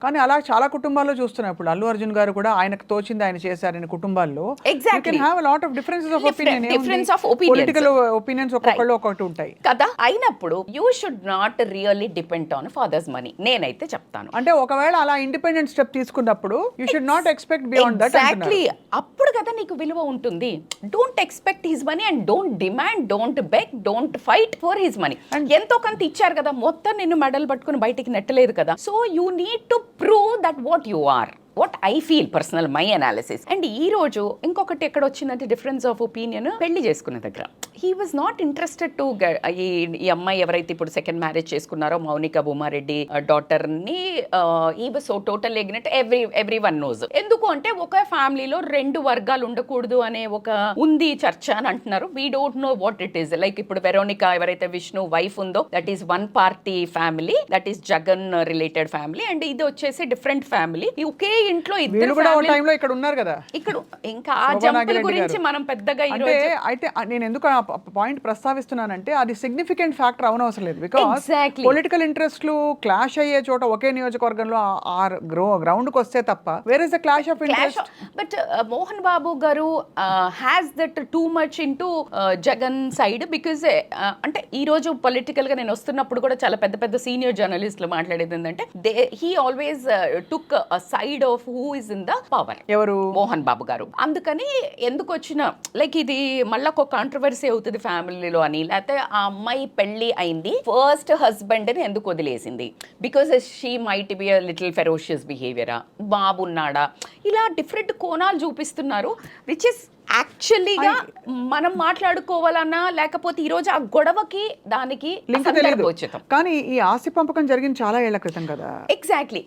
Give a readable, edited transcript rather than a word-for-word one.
కానీ అలా చాలా కుటుంబాల్లో చూస్తున్నాం. ఇప్పుడు అల్లు అర్జున్ గారు కూడా ఆయనకు తోచింది ఆయన చేశారని కుటుంబాల్లో. You can have lot of differences of opinion. Difference of opinions political opinions ఒక్కొక్కళ్ళు ఒక్కొక్కటి ఉంటాయి కదా. అయినప్పుడు you should not really depend on father's money, నేనైతే చెప్తాను. అంటే ఒకవేళ అలా ఇండిపెండెంట్ స్టెప్ తీసుకున్నప్పుడు you should not expect beyond that. Exactly, అప్పుడు కదా నీకు విలువ ఉంటుంది. Don't expect his money and don't demand, don't beg, don't fight for his money. ఎంతో కొంత ఇచ్చారు కదా, మొత్తం నిన్ను మెడల్ పట్టుకుని బయటికి నెట్టలేదు కదా. So you need to prove that what you are, what I feel personal, my analysis. And ఈ రోజు ఇంకొకటి ఎక్కడ వచ్చిందంటే డిఫరెన్స్ ఆఫ్ ఒపీనియన్, పెళ్లి చేసుకునే దగ్గర he was not interested to ఈ అమ్మాయి ఎవరైతే ఇప్పుడు సెకండ్ మ్యారేజ్ చేసుకున్నారో మౌనిక భూమారెడ్డి డాటర్ ని, ఈ వాజ్ సో టోటల్ ఎగ్నెట్, ఎవ్రీ వన్ నోస్. ఎందుకు అంటే ఒక ఫ్యామిలీలో రెండు వర్గాలు ఉండకూడదు అనే ఒక ఉంది చర్చ అని అంటున్నారు. We don't know what it is. Like ఇప్పుడు వెరోనిక ఎవరైతే విష్ణు వైఫ్ ఉందో that is one party family, that is Jagan related family. And ఇది వచ్చేసి డిఫరెంట్ ఫ్యామిలీ. ఒకే ఇంట్లో ఇద్దరు టైంలో ఇక్కడ ఉన్నారు కదా. ఇక్కడ ఇంకా ఆ జంపుల గురించి మనం పెద్దగా అంటే అయితే నేను ఎందుకు ఆ పాయింట్ ప్రస్తావిస్తున్నానంటే అది సిగ్నిఫికెంట్ ఫ్యాక్టర్ అవనవసరం లేదు. బికాస్ పొలిటికల్ ఇంట్రెస్ట్లు క్లాష్ అయ్యే చోట ఒకే నియోజకవర్గంలో ఆ గ్రౌండ్ కి వస్తే తప్ప where is the clash of interest. But Mohan Babu garu has that too much into Jagan side. Because అంటే ఈ రోజు పొలిటికల్ గా నేను వస్తున్నప్పుడు కూడా చాలా పెద్ద పెద్ద సీనియర్ జర్నలిస్టులు మాట్లాడేది ఏంటంటే he always took side of who is in the power. ఎవరు? మోహన్ బాబు గారు. అందుకని ఎందుకు వచ్చిన లైక్ ఇది మళ్ళీ ఒక కాంట్రవర్సీ అవుతుంది ఫ్యామిలీలో అని, లేకపోతే ఆ అమ్మాయి పెళ్లి అయింది ఫస్ట్ హస్బెండ్ ని ఎందుకు వదిలేసింది, because she might be a little ferocious బిహేవియరా, బాబు ఉన్నాడా, ఇలా డిఫరెంట్ కోణాలు చూపిస్తున్నారు. విచ్ ఇస్ యాక్చువల్లీగా మనం మాట్లాడుకోవాలన్నా లేకపోతే ఈ రోజు ఆ గొడవకి దానికి లింక్ తెలియదు. కానీ ఈ ఆస్తి పంపకం జరిగింది చాలా ఏళ్ల క్రితం కదా. ఎగ్జాక్ట్లీ.